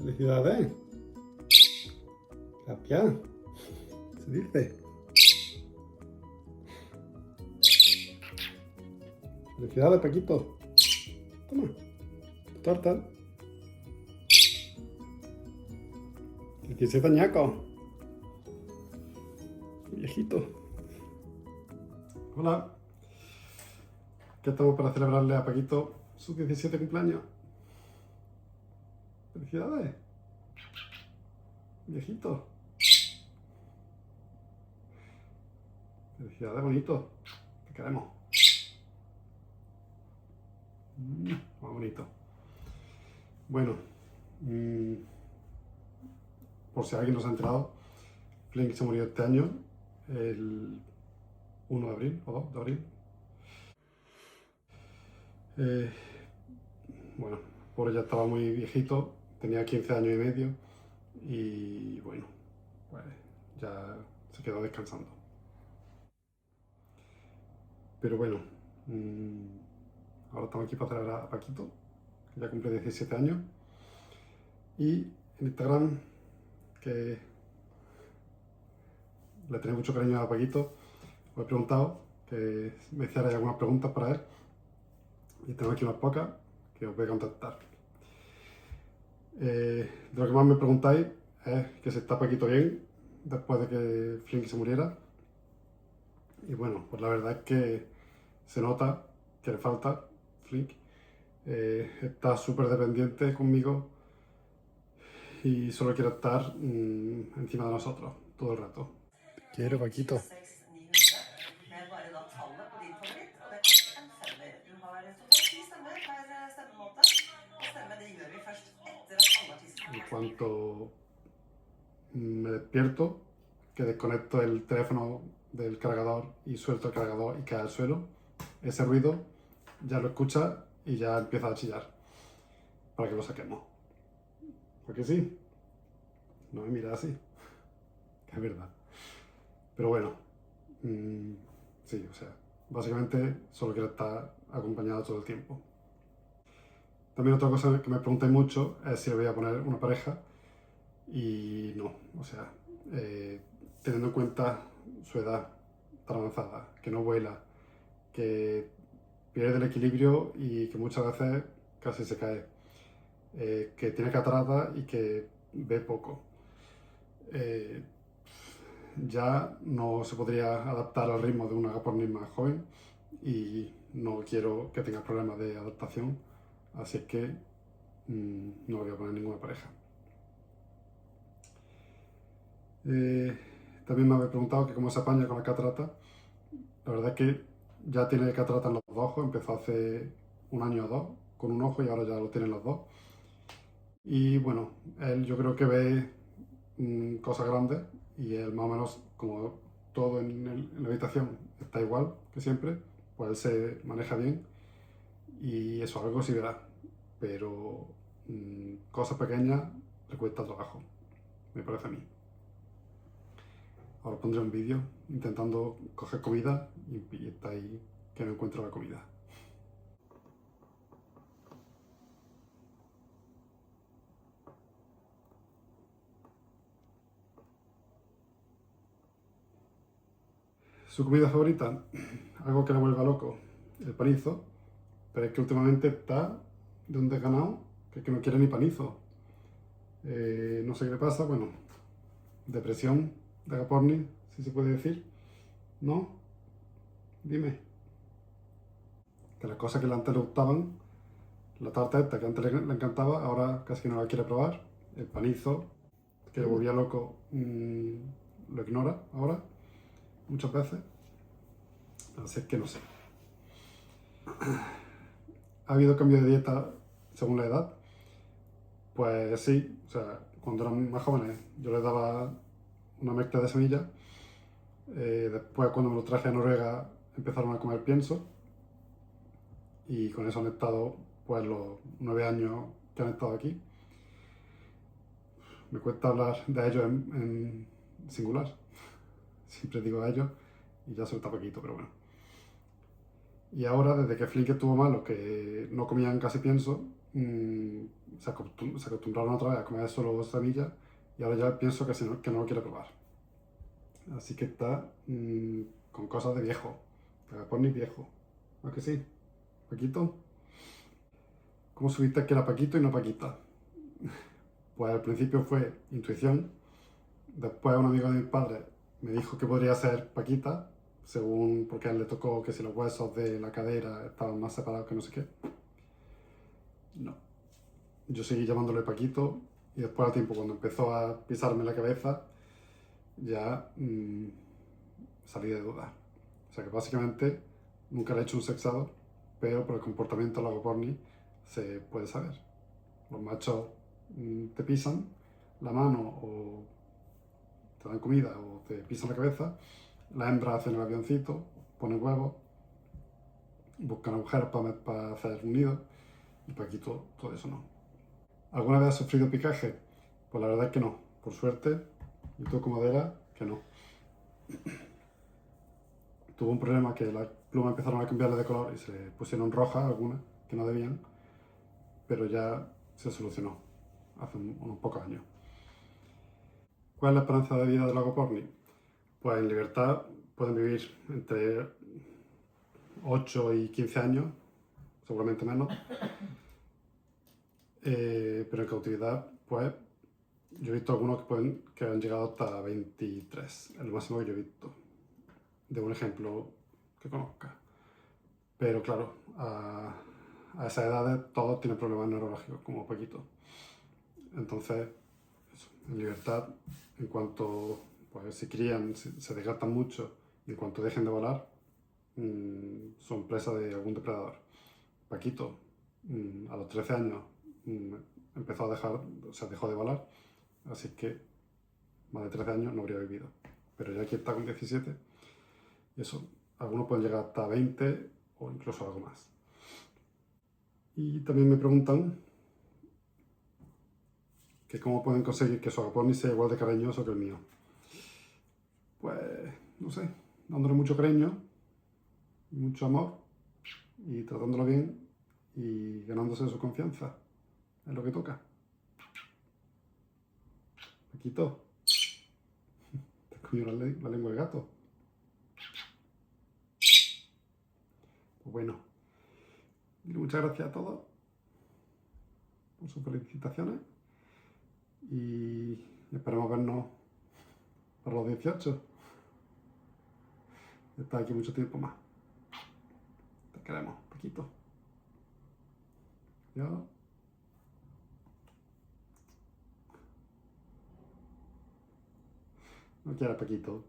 Felicidades. Gracias. Se dice. Felicidades, Paquito. Toma. Tu torta. 17 añacos. Viejito. Hola. ¿Qué estamos para celebrarle a Paquito su 17 cumpleaños? Felicidades. Viejito. Felicidades, bonito. Te queremos. Más bonito. Bueno, por si alguien no se ha enterado, Flink se murió este año, el 1 de abril o 2 de abril. Bueno, pobre ya estaba muy viejito, tenía 15 años y medio y bueno, pues ya se quedó descansando. Pero bueno, ahora estamos aquí para celebrar a Paquito, que ya cumple 17 años. Y en Instagram, que le tenía mucho cariño a Paquito, os he preguntado que me hicierais algunas preguntas para él. Y tengo aquí unas pocas que os voy a contestar. De lo que más me preguntáis es que si está Paquito bien después de que Flink se muriera. Y bueno, pues la verdad es que se nota que le falta Flink. Está súper dependiente conmigo y solo quiere estar encima de nosotros todo el rato. Te quiero, Paquito. 600-900 med bare da tallet på din favoritt, og det koster en femmer. Du har totalt 10 stemmer per stemmemåte, og stemme det gjør vi først etter at alle artistene En cuanto me despierto, que desconecto el teléfono del cargador y suelto el cargador y cae al suelo, ese ruido ya lo escucha y ya empieza a chillar para que lo saquemos. ¿Por qué sí? No me mira así, que es verdad. Pero bueno, sí, o sea, básicamente solo quiero estar acompañado todo el tiempo. También otra cosa que me preguntáis mucho es si le voy a poner una pareja y no, o sea, teniendo en cuenta su edad tan avanzada, que no vuela, que pierde el equilibrio y que muchas veces casi se cae, que tiene catarata y que ve poco. Ya no se podría adaptar al ritmo de una agapornis más joven y no quiero que tenga problemas de adaptación, así es que no voy a poner ninguna pareja. También me habéis preguntado que cómo se apaña con la catarata. La verdad es que ya tiene catarata en los dos ojos, empezó hace un año o dos con un ojo y ahora ya lo tienen los dos. Y bueno, él yo creo que ve cosas grandes y él más o menos, como todo en la habitación está igual que siempre, pues él se maneja bien y eso algo sí verá, pero cosas pequeñas le cuesta trabajo, me parece a mí. Ahora pondré un vídeo intentando coger comida y está ahí que no encuentro la comida. Su comida favorita, algo que le vuelva loco, el panizo, pero es que últimamente está de un desganado que es que no quiere ni panizo. No sé qué le pasa, bueno, depresión de agapornis, si se puede decir, ¿no? Dime. Que las cosas que antes le gustaban, la tarta esta que antes le encantaba, ahora casi que no la quiere probar, el panizo, que le volvía loco, lo ignora ahora, muchas veces, así es que no sé. ¿Ha habido cambio de dieta según la edad? Pues sí, o sea, cuando eran más jóvenes yo les daba una mezcla de semillas, después cuando me lo traje a Noruega empezaron a comer pienso y con eso han estado pues los 9 años que han estado aquí. Me cuesta hablar de ellos en singular, siempre digo a ellos y ya suelta poquito, pero bueno. Y ahora, desde que Flink estuvo malo, que no comían casi pienso, mm, se acostumbraron otra vez a comer solo semillas y ahora ya pienso que no lo quiere probar. Así que está con cosas de viejo, de Agaporni viejo. ¿A que sí? ¿Paquito? ¿Cómo supiste que era Paquito y no Paquita? Pues al principio fue intuición, después un amigo de mis padres me dijo que podría ser Paquita, según porque a él le tocó que si los huesos de la cadera estaban más separados que no sé qué. No. Yo seguí llamándole Paquito y después al tiempo cuando empezó a pisarme la cabeza ya salí de duda. O sea que básicamente nunca le he hecho un sexado, pero por el comportamiento de la Agaporni se puede saber. Los machos te pisan la mano o te dan comida o te pisan la cabeza, las hembras hacen el avioncito, ponen huevos, buscan agujeros para hacer un nido y Paquito todo eso no. ¿Alguna vez has sufrido picaje? Pues la verdad es que no, por suerte, y tú como madera, que no. Tuvo un problema que las plumas empezaron a cambiarle de color y se pusieron rojas algunas, que no debían, pero ya se solucionó hace unos pocos años. ¿Cuál es la esperanza de vida del Agaporni? Pues en libertad pueden vivir entre 8 y 15 años, seguramente menos, pero en cautividad, pues yo he visto algunos que han llegado hasta 23, el máximo que yo he visto, de un ejemplo que conozca. Pero claro, a esas edades todos tienen problemas neurológicos, como Paquito. Entonces, eso, en libertad, en cuanto pues, se crían, se desgastan mucho, y en cuanto dejen de volar, son presa de algún depredador. Paquito, a los 13 años, empezó a dejar, o sea, dejó de volar, así que más de 13 años no habría vivido. Pero ya aquí está con 17, y eso, algunos pueden llegar hasta 20 o incluso algo más. Y también me preguntan que cómo pueden conseguir que su Agaporni sea igual de cariñoso que el mío. Pues, no sé, dándole mucho cariño, mucho amor y tratándolo bien y ganándose su confianza. Es lo que toca. Paquito, te comió la lengua del gato. Pues bueno, muchas gracias a todos por sus felicitaciones y esperemos vernos para los 18. Está aquí mucho tiempo más. Te queremos, Paquito. Adiós. No quieras, Paquito.